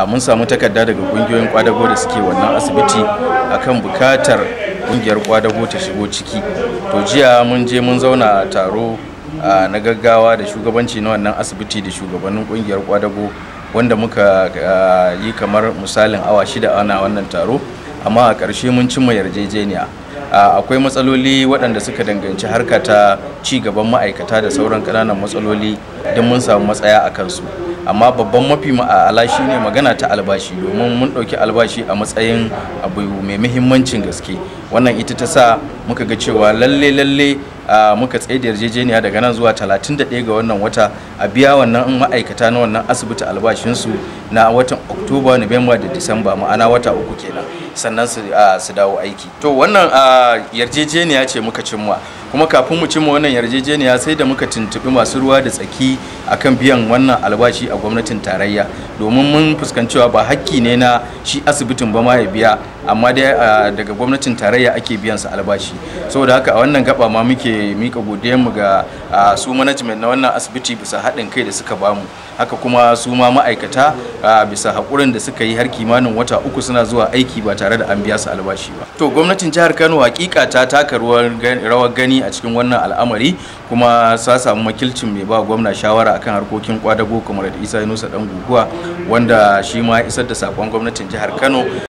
mun samu takarda daga kungiyoyin kwadago da suke wannan asibiti akan bukatar kungiyar kwadago ta shigo ciki. To jiya mun je mun zauna a taro na gaggawa da shugabanci na wannan asibiti da shugabannin kungiyar kwadago, wanda muka yi kamar misalin awa 6 ana wannan taro, amma a ƙarshe mun cimma yarjejeniya. Akwai matsaloli waɗanda suka danganci harka ta ci gaban ma'aikata da sauran ƙananan matsaloli don mun samu matsaya a kansu, amma babban mafi ma'ala shi ne magana ta albashi, domin mun ɗauki albashi a matsayin abu mai muhimmancin gaske. Wannan ita ta sa muka ga cewa lalle muka tsaye da yarjejeniya daga nan zuwa 31 ga wannan wata a biya wannan ma'aikata na wannan asibiti albashinsu na watan Oktoba, Nuwamba da Disamba, ma'ana wata 3 kenan, sannan su dawo aiki. To wannan yarjejeniya ce muka cimma, kuma kafin mu cimma wannan yarjejeniya sai da muka tuntuɓi masu ruwa da tsaki akan biyan wannan albashi a gwamnatin tarayya, domin mun fuskancewa ba hakki ne na shi asibitin ba ma ya biya, amma dai daga gwamnatin tarayya ake biyan sa albashi. Saboda haka a wannan gaba ma muke mika godiyarmu ga su management na wannan asibiti bisa haɗin kai da suka bamu, haka kuma su ma ma'aikata bisa haƙurin da suka yi har kimanin wata 3 suna zuwa aiki ba tare da an biya su albashi ba. To gwamnatin jihar Kano hakika ta taka rawar gani a cikin wannan al'amari, kuma sa samu wakilcin mai ba gwamna shawara akan harkokin kwadago kamar Isa Yunusa Dan Guguwa, wanda shi ma isar da sakon gwamnatin jihar Kano